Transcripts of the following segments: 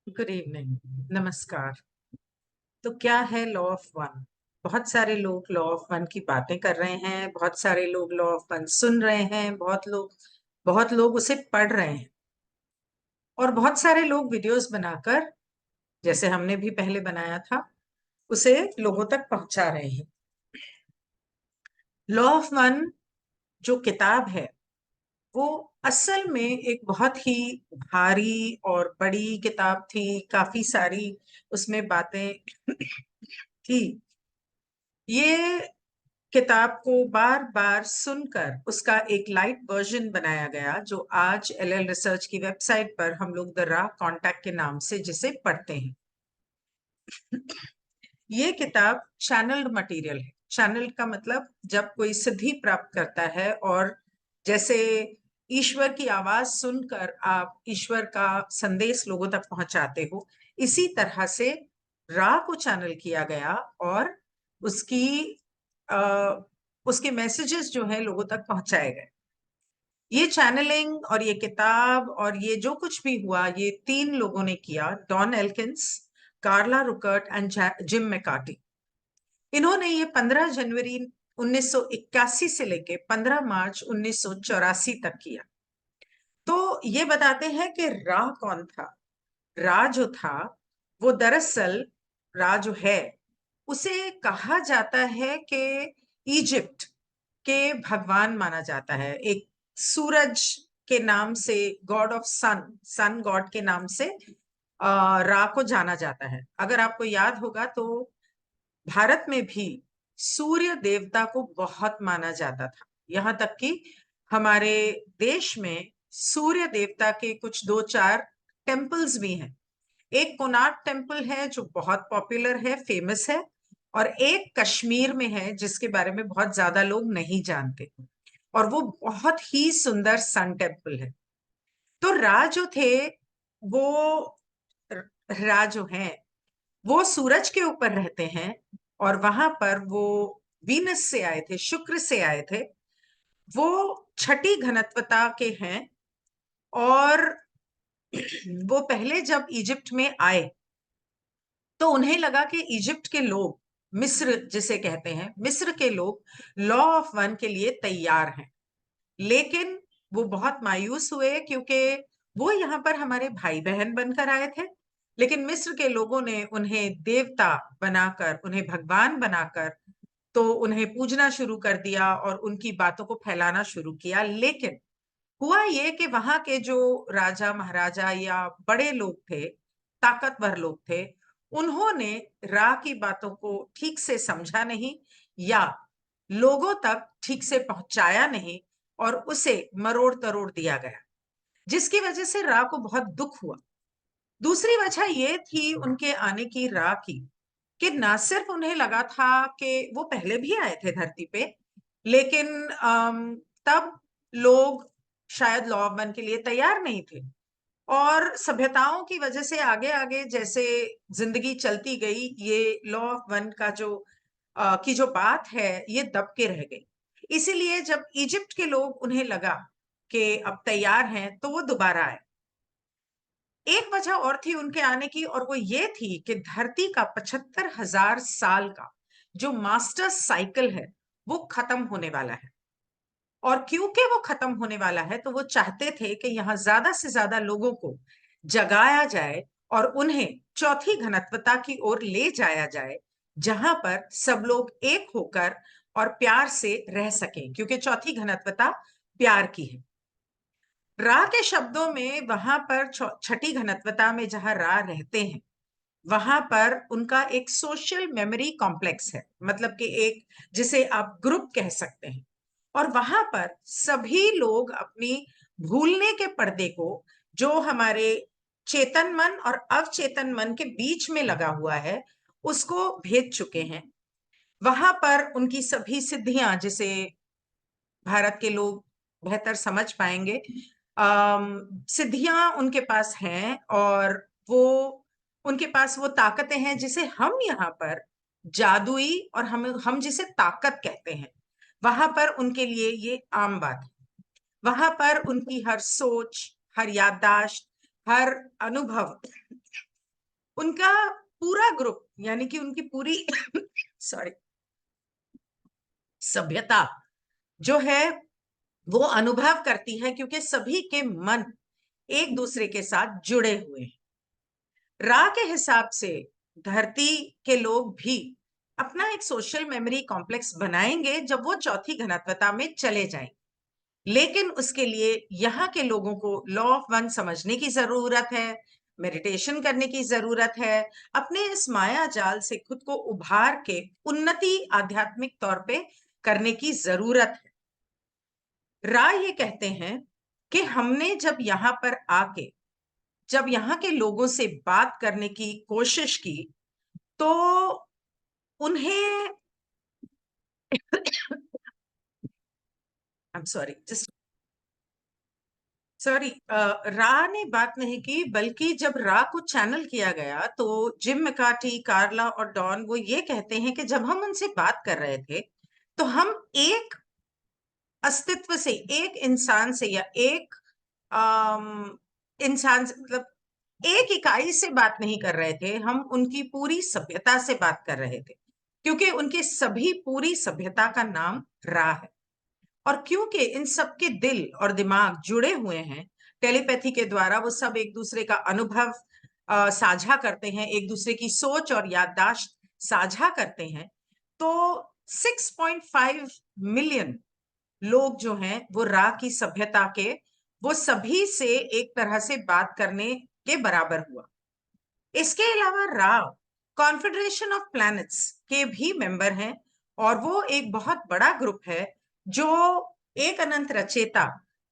Good evening. नमस्कार। तो क्या है लॉ ऑफ वन? बहुत सारे लोग लॉ ऑफ वन की बातें कर रहे हैं, बहुत सारे लोग लॉ ऑफ वन सुन रहे हैं, बहुत लोग उसे पढ़ रहे हैं, और बहुत सारे लोग वीडियोस बनाकर, जैसे हमने भी पहले बनाया था, उसे लोगों तक पहुंचा रहे हैं। लॉ ऑफ वन जो किताब है, वो असल में एक बहुत ही भारी और बड़ी किताब थी। काफी सारी उसमें बातें थी। ये किताब को बार बार सुनकर उसका एक लाइट वर्जन बनाया गया, जो आज एलएल रिसर्च की वेबसाइट पर हम लोग द रॉ कॉन्टैक्ट के नाम से जिसे पढ़ते हैं। ये किताब चैनल्ड मटेरियल है। चैनल का मतलब जब कोई सिद्धि प्राप्त करता है, और जैसे ईश्वर की आवाज सुनकर आप ईश्वर का संदेश लोगों तक पहुंचाते हो, इसी तरह से रा को चैनल किया गया, और उसकी उसके मैसेजेस जो है लोगों तक पहुंचाए गए। ये चैनलिंग और ये किताब और ये जो कुछ भी हुआ, ये तीन लोगों ने किया: Don Elkins, Carla Rueckert and Jim McCarty. इन्होंने ये 15 जनवरी 1981 से लेके 15 मार्च 1984 तक किया। तो ये बताते हैं कि रा कौन था। रा जो था, वो दरअसल, रा जो है, उसे कहा जाता है कि इजिप्ट के भगवान माना जाता है। एक सूरज के नाम से, god of sun, sun god के नाम से रा को जाना जाता है। अगर आपको याद होगा तो भारत में भी सूर्य देवता को बहुत माना जाता था। यहां तक कि हमारे देश में सूर्य देवता के कुछ दो चार टेम्पल्स भी हैं। एक कोणार्क टेम्पल है जो बहुत पॉपुलर है, फेमस है, और एक कश्मीर में है जिसके बारे में बहुत ज्यादा लोग नहीं जानते, और वो बहुत ही सुंदर सन टेम्पल है। तो रा जो थे, वो रा जो हैं, वो सूरज के ऊपर रहते हैं, और वहां पर वो वीनस से आए थे, शुक्र से आए थे। वो छठी घनत्वता के हैं, और वो पहले जब इजिप्ट में आए तो उन्हें लगा कि इजिप्ट के लोग, मिस्र जिसे कहते हैं, मिस्र के लोग लॉ ऑफ वन के लिए तैयार हैं। लेकिन वो बहुत मायूस हुए, क्योंकि वो यहाँ पर हमारे भाई बहन बनकर आए थे, लेकिन मिस्र के लोगों ने उन्हें देवता बनाकर, उन्हें भगवान बनाकर, तो उन्हें पूजना शुरू कर दिया और उनकी बातों को फैलाना शुरू किया। लेकिन हुआ ये कि वहां के जो राजा महाराजा या बड़े लोग थे, ताकतवर लोग थे, उन्होंने रा की बातों को ठीक से समझा नहीं, या लोगों तक ठीक से पहुंचाया नहीं, और उसे मरोड़ तरोड़ दिया गया, जिसकी वजह से रा को बहुत दुख हुआ। दूसरी वजह ये थी उनके आने की, रा की, कि ना सिर्फ उन्हें लगा था कि वो पहले भी आए थे धरती पे, लेकिन तब लोग शायद लॉ ऑफ वन के लिए तैयार नहीं थे, और सभ्यताओं की वजह से आगे आगे जैसे जिंदगी चलती गई, ये लॉ ऑफ वन का जो की जो बात है, ये दब के रह गई। इसीलिए जब इजिप्ट के लोग, उन्हें लगा कि अब तैयार हैं, तो वो दोबारा आए। एक वजह और थी उनके आने की, और वो ये थी कि धरती का 75,000 साल का जो मास्टर साइकिल है, वो खत्म होने वाला है। और क्योंकि वो खत्म होने वाला है, तो वो चाहते थे कि यहाँ ज्यादा से ज्यादा लोगों को जगाया जाए, और उन्हें चौथी घनत्वता की ओर ले जाया जाए, जहां पर सब लोग एक होकर और प्यार से रह सकें, क्योंकि चौथी घनत्वता प्यार की है। रा के शब्दों में, वहां पर छठी घनत्वता में जहां रा रहते हैं, वहां पर उनका एक सोशल मेमोरी कॉम्प्लेक्स है, मतलब कि एक, जिसे आप ग्रुप कह सकते हैं। और वहां पर सभी लोग अपनी भूलने के पर्दे को, जो हमारे चेतन मन और अवचेतन मन के बीच में लगा हुआ है, उसको भेज चुके हैं। वहां पर उनकी सभी सिद्धियां, जिसे भारत के लोग बेहतर समझ पाएंगे, सिद्धियां उनके पास हैं, और वो, उनके पास वो ताकतें हैं जिसे हम यहाँ पर जादुई, और हम जिसे ताकत कहते हैं, वहां पर उनके लिए ये आम बात है। वहां पर उनकी हर सोच, हर याददाश्त, हर अनुभव उनका पूरा ग्रुप यानी कि उनकी पूरी सॉरी सभ्यता जो है वो अनुभव करती है, क्योंकि सभी के मन एक दूसरे के साथ जुड़े हुए हैं। रा के हिसाब से धरती के लोग भी अपना एक सोशल मेमोरी कॉम्प्लेक्स बनाएंगे जब वो चौथी घनत्वता में चले जाएं। लेकिन उसके लिए यहाँ के लोगों को लॉ ऑफ वन समझने की जरूरत है, मेडिटेशन करने की जरूरत है, अपने इस माया जाल से खुद को उभार के उन्नति आध्यात्मिक तौर पे करने की जरूरत है। रा ये कहते हैं कि हमने जब यहाँ पर आके जब यहाँ के लोगों से बात करने की कोशिश की तो उन्हें I am sorry just sorry रा ने बात नहीं की, बल्कि जब रा को चैनल किया गया तो जिम मैकार्टी, कार्ला और डॉन वो ये कहते हैं कि जब हम उनसे बात कर रहे थे तो हम एक अस्तित्व से, एक इंसान से या एक इंसान से, मतलब एक इकाई से बात नहीं कर रहे थे, हम उनकी पूरी सभ्यता से बात कर रहे थे, क्योंकि उनके सभी पूरी सभ्यता का नाम रा है। और क्योंकि इन सबके दिल और दिमाग जुड़े हुए हैं टेलीपैथी के द्वारा, वो सब एक दूसरे का अनुभव साझा करते हैं, एक दूसरे की सोच और याददाश्त साझा करते हैं, तो 6.5 मिलियन लोग जो हैं वो रा की सभ्यता के, वो सभी से एक तरह से बात करने के बराबर हुआ। इसके अलावा रा कॉन्फेडरेशन ऑफ प्लैनेट्स के भी मेंबर हैं, और वो एक बहुत बड़ा ग्रुप है जो एक अनंत रचेता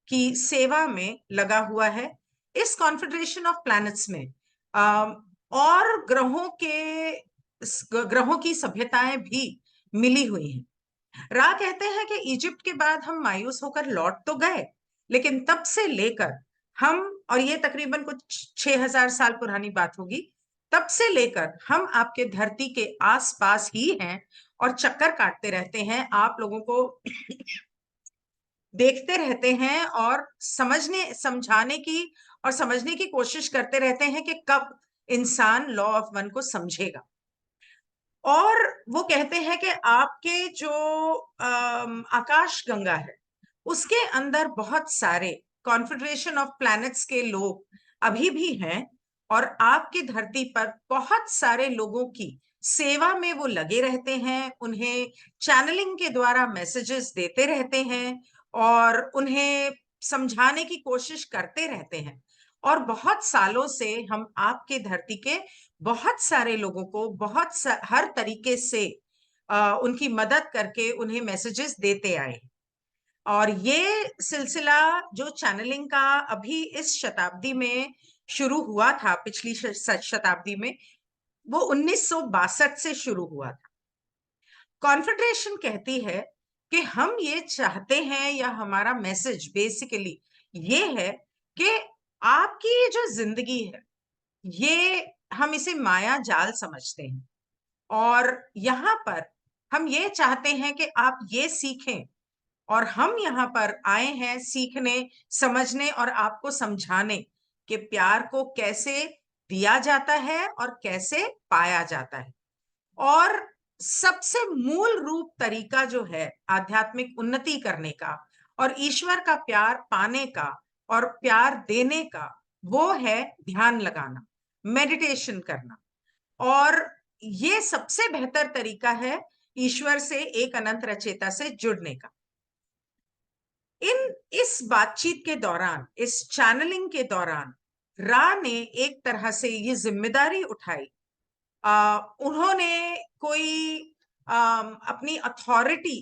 की सेवा में लगा हुआ है। इस कॉन्फेडरेशन ऑफ प्लैनेट्स में और ग्रहों की सभ्यताएं भी मिली हुई हैं। रा कहते हैं कि इजिप्ट के बाद हम मायूस होकर लौट तो गए, लेकिन तब से लेकर हम, और ये तकरीबन कुछ 6000 साल पुरानी बात होगी, तब से लेकर हम आपके धरती के आसपास ही हैं और चक्कर काटते रहते हैं, आप लोगों को देखते रहते हैं और समझाने की और समझने की कोशिश करते रहते हैं कि कब इंसान लॉ ऑफ वन को समझेगा। और वो कहते हैं कि आपके जो आकाश गंगा है उसके अंदर बहुत सारे कॉन्फेडरेशन ऑफ प्लैनेट्स के लोग अभी भी हैं, और आपकी धरती पर बहुत सारे लोगों की सेवा में वो लगे रहते हैं, उन्हें चैनलिंग के द्वारा मैसेजेस देते रहते हैं और उन्हें समझाने की कोशिश करते रहते हैं। और बहुत सालों से हम आपके धरती के बहुत सारे लोगों को हर तरीके से उनकी मदद करके उन्हें मैसेजेस देते आए। और ये सिलसिला जो चैनलिंग का अभी इस शताब्दी में शुरू हुआ था, पिछली शताब्दी में, वो 1962 से शुरू हुआ था। कॉन्फेडरेशन कहती है कि हम ये चाहते हैं, या हमारा मैसेज बेसिकली ये है कि आपकी ये जो जिंदगी है ये हम इसे माया जाल समझते हैं, और यहाँ पर हम ये चाहते हैं कि आप ये सीखें, और हम यहाँ पर आए हैं सीखने, समझने और आपको समझाने कि प्यार को कैसे दिया जाता है और कैसे पाया जाता है। और सबसे मूल रूप तरीका जो है आध्यात्मिक उन्नति करने का और ईश्वर का प्यार पाने का और प्यार देने का, वो है ध्यान लगाना, मेडिटेशन करना। और ये सबसे बेहतर तरीका है ईश्वर से, एक अनंत रचेता से जुड़ने का। इस बातचीत के दौरान, इस चैनलिंग के दौरान रा ने एक तरह से ये जिम्मेदारी उठाई, उन्होंने कोई अपनी अथॉरिटी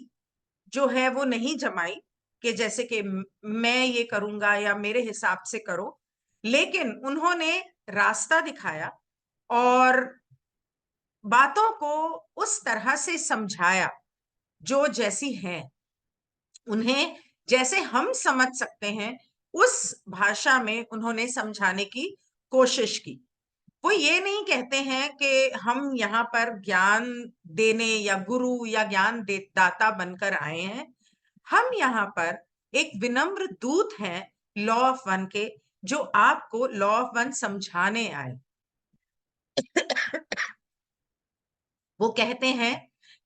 जो है वो नहीं जमाई कि जैसे कि मैं ये करूंगा या मेरे हिसाब से करो, लेकिन उन्होंने रास्ता दिखाया और बातों को उस तरह से समझाया जो जैसी हैं, उन्हें जैसे हम समझ सकते हैं उस भाषा में उन्होंने समझाने की कोशिश की। वो ये नहीं कहते हैं कि हम यहाँ पर ज्ञान देने या गुरु या दाता बनकर आए हैं। हम यहाँ पर एक विनम्र दूत हैं लॉ ऑफ वन के, जो आपको लॉ ऑफ वन समझाने आए। वो कहते हैं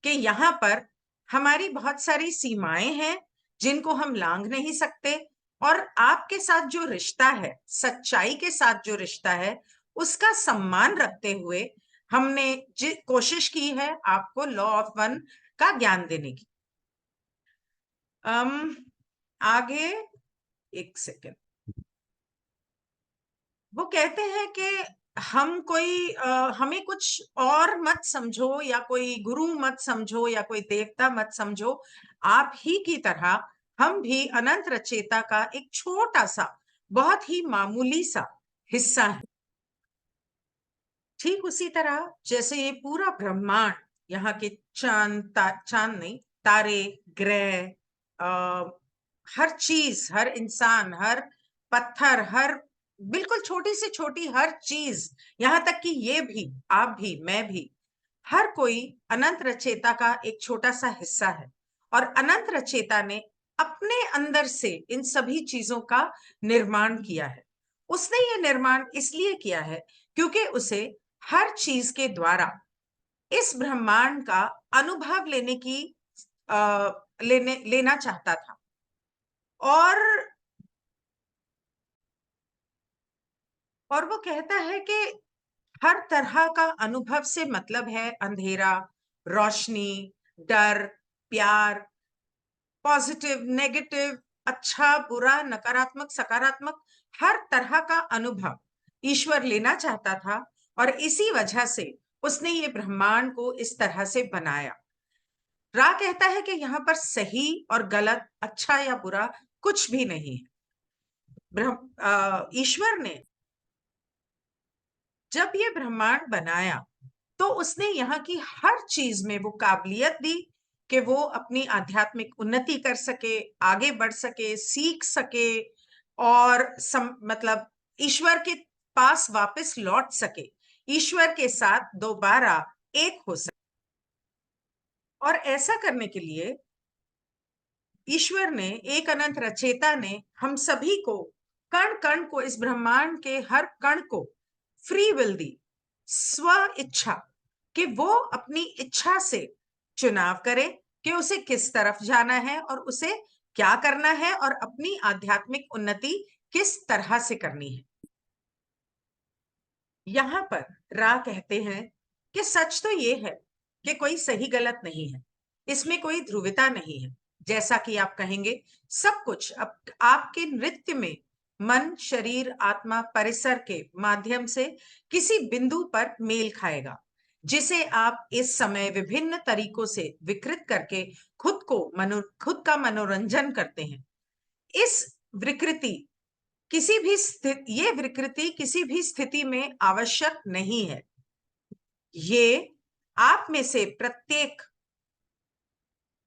कि यहाँ पर हमारी बहुत सारी सीमाएं हैं जिनको हम लांघ नहीं सकते, और आपके साथ जो रिश्ता है, सच्चाई के साथ जो रिश्ता है, उसका सम्मान रखते हुए हमने कोशिश की है आपको लॉ ऑफ वन का ज्ञान देने की। आगे एक सेकेंड। वो कहते हैं कि हम कोई हमें कुछ और मत समझो, या कोई गुरु मत समझो, या कोई देवता मत समझो, आप ही की तरह हम भी अनंत रचयिता का एक छोटा सा, बहुत ही मामूली सा हिस्सा है। ठीक उसी तरह जैसे ये पूरा ब्रह्मांड, यहाँ के चांद नहीं, तारे, ग्रह, हर चीज, हर इंसान, हर पत्थर, हर बिल्कुल छोटी से छोटी हर चीज, यहाँ तक कि ये भी, आप भी, मैं भी, हर कोई अनंत रचयिता का एक छोटा सा हिस्सा है। और अनंत रचयिता ने अपने अंदर से इन सभी चीजों का निर्माण किया है। उसने ये निर्माण इसलिए किया है क्योंकि उसे हर चीज के द्वारा इस ब्रह्मांड का अनुभव लेना चाहता था। और वो कहता है कि हर तरह का अनुभव से मतलब है अंधेरा, रोशनी, डर, प्यार, पॉजिटिव, नेगेटिव, अच्छा, बुरा, नकारात्मक, सकारात्मक, हर तरह का अनुभव ईश्वर लेना चाहता था। और इसी वजह से उसने ये ब्रह्मांड को इस तरह से बनाया। रा कहता है कि यहाँ पर सही और गलत, अच्छा या बुरा कुछ भी नहीं है। ईश्वर ने जब ये ब्रह्मांड बनाया तो उसने यहाँ की हर चीज में वो काबिलियत दी कि वो अपनी आध्यात्मिक उन्नति कर सके, आगे बढ़ सके, सीख सके, और मतलब ईश्वर के पास वापस लौट सके, ईश्वर के साथ दोबारा एक हो सके। और ऐसा करने के लिए ईश्वर ने, एक अनंत रचयिता ने, हम सभी को, कण कण को, इस ब्रह्मांड के हर कण को फ्री विल दी, स्व इच्छा, कि वो अपनी इच्छा से चुनाव करे कि उसे किस तरफ जाना है और उसे क्या करना है और अपनी आध्यात्मिक उन्नति किस तरह से करनी है। यहां पर रा कहते हैं कि सच तो ये है कि कोई सही गलत नहीं है, इसमें कोई ध्रुवता नहीं है। जैसा कि आप कहेंगे, सब कुछ आपके नृत्य में मन, शरीर, आत्मा, परिसर के माध्यम से किसी बिंदु पर मेल खाएगा, जिसे आप इस समय विभिन्न तरीकों से विकृत करके खुद का मनोरंजन करते हैं। इस विकृति ये विकृति किसी भी स्थिति में आवश्यक नहीं है। ये आप में से प्रत्येक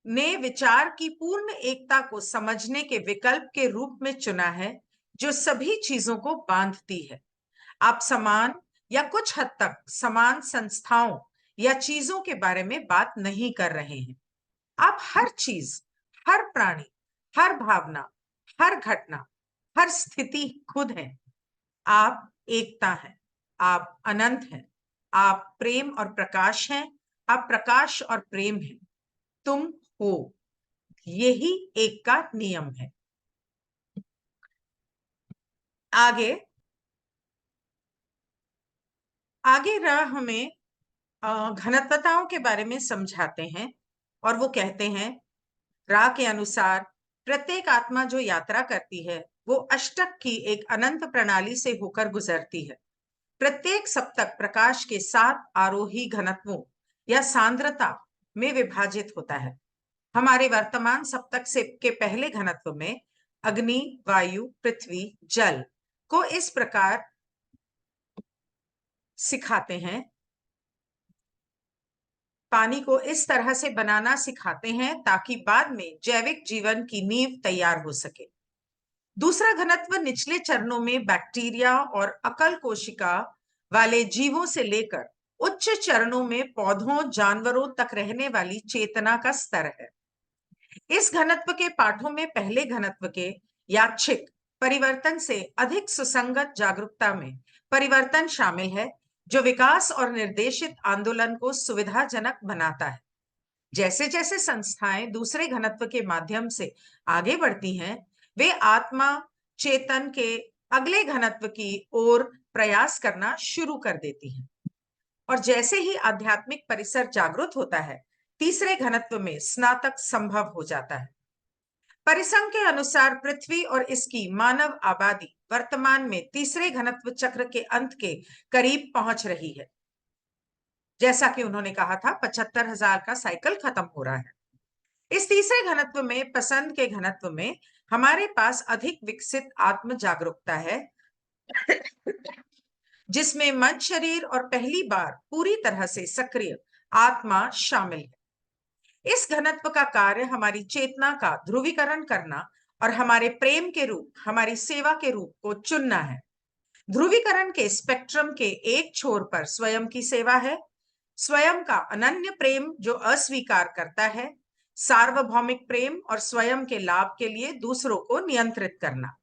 ने विचार की पूर्ण एकता को समझने के विकल्प के रूप में चुना है, जो सभी चीजों को बांधती है। आप समान या कुछ हद तक समान संस्थाओं या चीजों के बारे में बात नहीं कर रहे हैं। आप हर चीज, हर प्राणी, हर भावना, हर घटना, हर स्थिति खुद हैं। आप एकता हैं, आप अनंत हैं, आप प्रेम और प्रकाश हैं, आप प्रकाश और प्रेम हैं, तुम हो। यही एक का नियम है। आगे आगे रहा हमें घनत्वताओं के बारे में समझाते हैं, और वो कहते हैं, रा के अनुसार प्रत्येक आत्मा जो यात्रा करती है वो अष्टक की एक अनंत प्रणाली से होकर गुजरती है। प्रत्येक सप्तक प्रकाश के 7 आरोही घनत्वों या सांद्रता में विभाजित होता है। हमारे वर्तमान सप्तक से के पहले घनत्व में अग्नि, वायु, पृथ्वी, जल को इस प्रकार सिखाते हैं, पानी को इस तरह से बनाना सिखाते हैं ताकि बाद में जैविक जीवन की नींव तैयार हो सके। दूसरा घनत्व निचले चरणों में बैक्टीरिया और अकल कोशिका वाले जीवों से लेकर उच्च चरणों में पौधों, जानवरों तक रहने वाली चेतना का स्तर है। इस घनत्व के पाठों में पहले घनत्व के यादृच्छिक परिवर्तन से अधिक सुसंगत जागरूकता में परिवर्तन शामिल है, जो विकास और निर्देशित आंदोलन को सुविधाजनक बनाता है। जैसे जैसे संस्थाएं दूसरे घनत्व के माध्यम से आगे बढ़ती हैं, वे आत्मा चेतन के अगले घनत्व की ओर प्रयास करना शुरू कर देती हैं। और जैसे ही आध्यात्मिक परिसर जागृत होता है, तीसरे घनत्व में स्नातक संभव हो जाता है। परिसंघ के अनुसार पृथ्वी और इसकी मानव आबादी वर्तमान में तीसरे घनत्व चक्र के अंत के करीब पहुंच रही है। जैसा कि उन्होंने कहा था, 75,000 का साइकिल खत्म हो रहा है। इस तीसरे घनत्व में, पसंद के घनत्व में, हमारे पास अधिक विकसित आत्म जागरूकता है, जिसमें मन, शरीर और पहली बार पूरी तरह से सक्रिय आत्मा शामिल है। इस घनत्व का कार्य हमारी चेतना का ध्रुवीकरण करना और हमारे प्रेम के रूप, हमारी सेवा के रूप को चुनना है। ध्रुवीकरण के स्पेक्ट्रम के एक छोर पर स्वयं की सेवा है, स्वयं का अनन्य प्रेम जो अस्वीकार करता है, सार्वभौमिक प्रेम और स्वयं के लाभ के लिए दूसरों को नियंत्रित करना,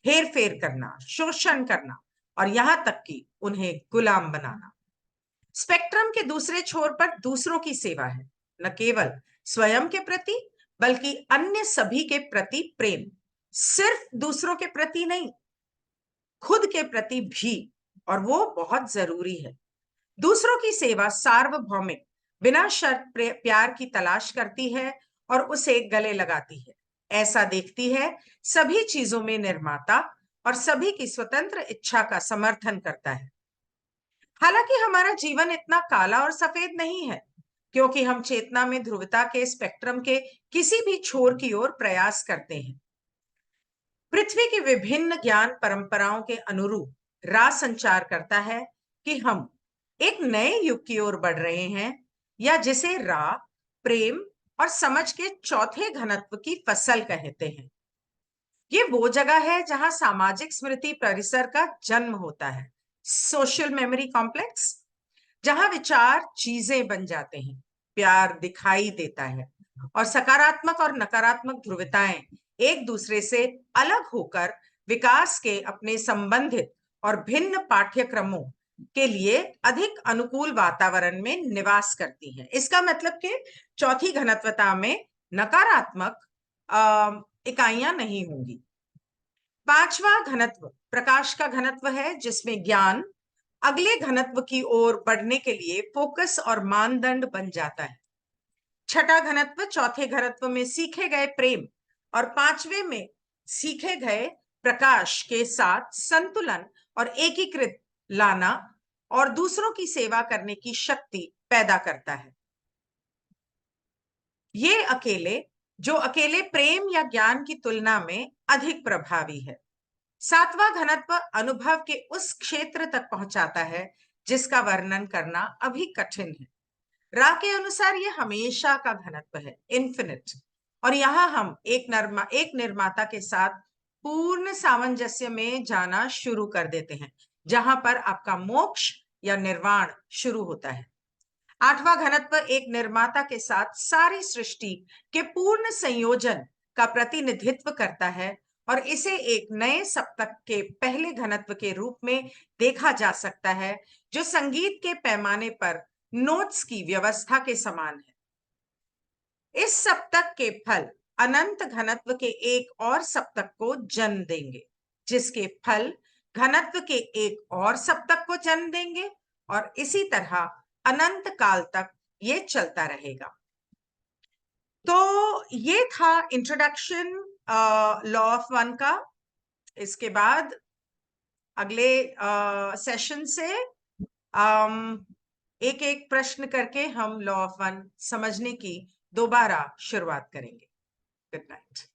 हेर फेर करना, शोषण करना और यहां तक कि उन्हें गुलाम बनाना। स्पेक्ट्रम के दूसरे छोर पर दूसरों की सेवा है, न केवल स्वयं के प्रति बल्कि अन्य सभी के प्रति प्रेम। सिर्फ दूसरों के प्रति नहीं, खुद के प्रति भी, और वो बहुत जरूरी है। दूसरों की सेवा सार्वभौमिक, बिना शर्त प्यार की तलाश करती है और उसे गले लगाती है। ऐसा देखती है सभी चीजों में निर्माता और सभी की स्वतंत्र इच्छा का समर्थन करता है। हालांकि हमारा जीवन इतना काला और सफेद नहीं है, क्योंकि हम चेतना में ध्रुवता के स्पेक्ट्रम के किसी भी छोर की ओर प्रयास करते हैं। पृथ्वी की विभिन्न ज्ञान परंपराओं के अनुरूप राह संचार करता है कि हम एक नए युग की ओर बढ़ रहे हैं, या जिसे राह, प्रेम और समझ के चौथे घनत्व की फसल कहते हैं। ये वो जगह है जहां सामाजिक स्मृति परिसर का जन्म होता है, सोशल मेमोरी कॉम्प्लेक्स, जहां विचार चीजें बन जाते हैं, प्यार दिखाई देता है और सकारात्मक और नकारात्मक ध्रुवताएं एक दूसरे से अलग होकर विकास के अपने संबंधित और भिन्न पाठ्यक्रमों के लिए अधिक अनुकूल वातावरण में निवास करती हैं। इसका मतलब कि चौथी घनत्वता में नकारात्मक इकाइयां नहीं होंगी। पांचवा घनत्व प्रकाश का घनत्व है, जिसमें ज्ञान अगले घनत्व की ओर बढ़ने के लिए फोकस और मानदंड बन जाता है। छठा घनत्व चौथे घनत्व में सीखे गए प्रेम और पांचवे में सीखे गए प्रकाश के साथ संतुलन और एकीकृत लाना और दूसरों की सेवा करने की शक्ति पैदा करता है। ये अकेले प्रेम या ज्ञान की तुलना में अधिक प्रभावी है। सातवां घनत्व अनुभव के उस क्षेत्र तक पहुंचाता है जिसका वर्णन करना अभी कठिन है। रा के अनुसार यह हमेशा का घनत्व है, इन्फिनिट, और यहां हम एक निर्माता के साथ पूर्ण सामंजस्य में जाना शुरू कर देते हैं, जहां पर आपका मोक्ष या निर्वाण शुरू होता है। आठवां घनत्व एक निर्माता के साथ सारी सृष्टि के पूर्ण संयोजन का प्रतिनिधित्व करता है और इसे एक नए सप्तक के पहले घनत्व के रूप में देखा जा सकता है, जो संगीत के पैमाने पर नोट्स की व्यवस्था के समान है। इस सप्तक के फल अनंत घनत्व के एक और सप्तक को जन्म देंगे, जिसके फल घनत्व के एक और सप्तक को जन्म देंगे, और इसी तरह अनंत काल तक ये चलता रहेगा। तो ये था इंट्रोडक्शन लॉ ऑफ वन का। इसके बाद अगले सेशन से एक एक प्रश्न करके हम लॉ ऑफ वन समझने की दोबारा शुरुआत करेंगे। Good night.